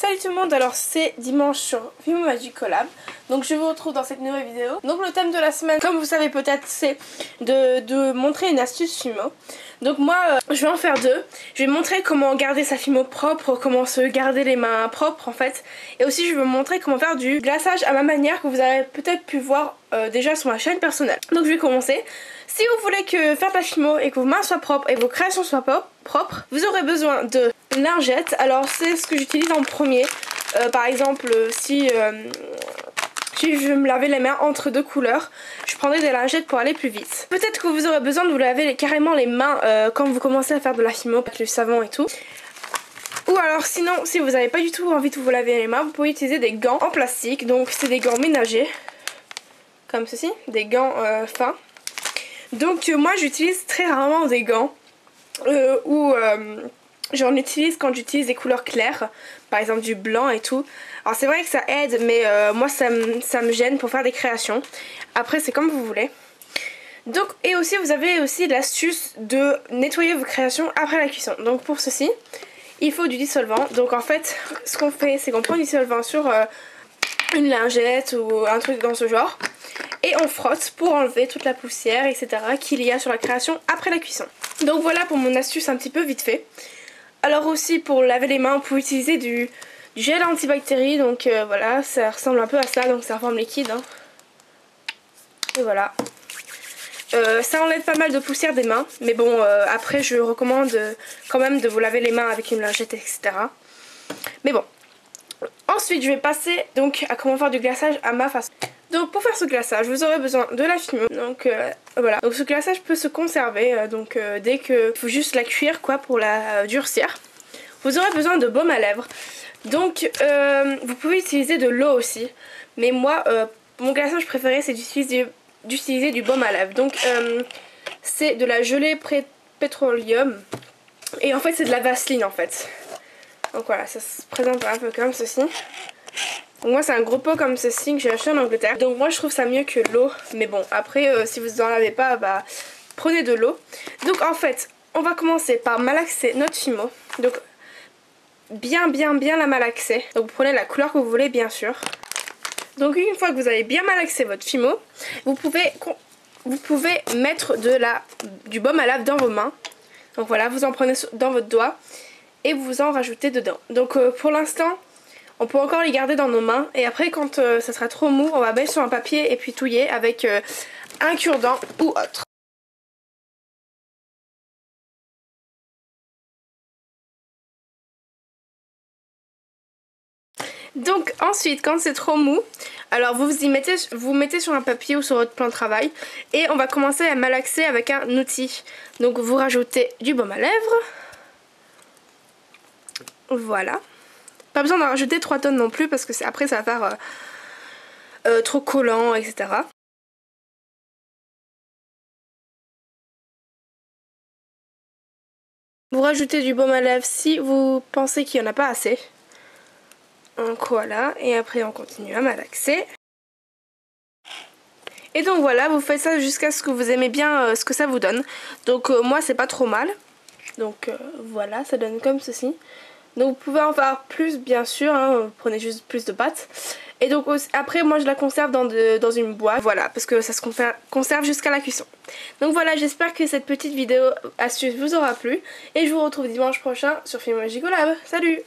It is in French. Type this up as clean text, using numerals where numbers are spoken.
Salut tout le monde, alors c'est dimanche sur Fimo Magic Collab. Donc je vous retrouve dans cette nouvelle vidéo. Donc le thème de la semaine, comme vous savez peut-être, c'est de montrer une astuce Fimo. Donc moi je vais en faire deux. Je vais montrer comment garder sa Fimo propre, comment se garder les mains propres en fait. Et aussi je vais vous montrer comment faire du glaçage à ma manière que vous avez peut-être pu voir déjà sur ma chaîne personnelle. Donc je vais commencer. Si vous voulez faire de la Fimo et que vos mains soient propres et vos créations soient propres, vous aurez besoin de lingettes. Alors c'est ce que j'utilise en premier. Par exemple si je veux me laver les mains entre deux couleurs, je prendrai des lingettes pour aller plus vite. Peut-être que vous aurez besoin de vous laver carrément les mains quand vous commencez à faire de la Fimo avec le savon et tout. Ou alors sinon, si vous n'avez pas du tout envie de vous laver les mains, vous pouvez utiliser des gants en plastique. Donc c'est des gants ménagers, comme ceci, des gants fins. Donc moi j'utilise très rarement des gants j'en utilise quand j'utilise des couleurs claires, par exemple du blanc et tout. Alors c'est vrai que ça aide, mais moi ça me gêne pour faire des créations. Après c'est comme vous voulez. Donc, et aussi vous avez aussi l'astuce de nettoyer vos créations après la cuisson. Donc pour ceci, il faut du dissolvant. Donc en fait ce qu'on fait, c'est qu'on prend du dissolvant sur une lingette ou un truc dans ce genre. Et on frotte pour enlever toute la poussière, etc. qu'il y a sur la création après la cuisson. Donc voilà pour mon astuce un petit peu vite fait. Alors aussi pour laver les mains, on peut utiliser du gel antibactérie. Donc voilà, ça ressemble un peu à ça, donc c'est en forme liquide. Hein. Et voilà. Ça enlève pas mal de poussière des mains. Mais bon, après je recommande quand même de vous laver les mains avec une lingette, etc. Mais bon. Ensuite je vais passer donc à comment faire du glaçage à ma façon. Donc pour faire ce glaçage, vous aurez besoin de la Fimo. Donc voilà. Donc ce glaçage peut se conserver. Dès que faut juste la cuire quoi pour la durcir. Vous aurez besoin de baume à lèvres. Donc vous pouvez utiliser de l'eau aussi. Mais moi, mon glaçage préféré c'est d'utiliser du baume à lèvres. Donc c'est de la gelée pétroleum. Et en fait c'est de la vaseline en fait. Donc voilà, ça se présente un peu comme ceci. Donc moi c'est un gros pot comme ceci que j'ai acheté en Angleterre. Donc moi je trouve ça mieux que l'eau. Mais bon après si vous n'en avez pas, bah prenez de l'eau. Donc en fait on va commencer par malaxer notre Fimo. Donc bien la malaxer. Donc vous prenez la couleur que vous voulez bien sûr. Donc une fois que vous avez bien malaxé votre Fimo, vous pouvez mettre du baume à lèvres dans vos mains. Donc voilà, vous en prenez dans votre doigt et vous en rajoutez dedans. Donc pour l'instant on peut encore les garder dans nos mains et après quand ça sera trop mou, on va mettre sur un papier et puis touiller avec un cure-dent ou autre. Donc ensuite quand c'est trop mou, alors vous mettez sur un papier ou sur votre plan de travail et on va commencer à malaxer avec un outil. Donc vous rajoutez du baume à lèvres. Voilà. Pas besoin d'en rajouter 3 tonnes non plus parce que après ça va faire trop collant, etc. Vous rajoutez du baume à lèvres si vous pensez qu'il n'y en a pas assez. Donc voilà, et après on continue à malaxer. Et donc voilà, vous faites ça jusqu'à ce que vous aimez bien ce que ça vous donne. Donc moi c'est pas trop mal. Donc voilà, ça donne comme ceci. Donc vous pouvez en faire plus bien sûr, hein, vous prenez juste plus de pâte. Et donc après moi je la conserve dans une boîte, voilà, parce que ça se conserve jusqu'à la cuisson. Donc voilà, j'espère que cette petite vidéo astuce vous aura plu. Et je vous retrouve dimanche prochain sur Fimo Magic Collab. Salut!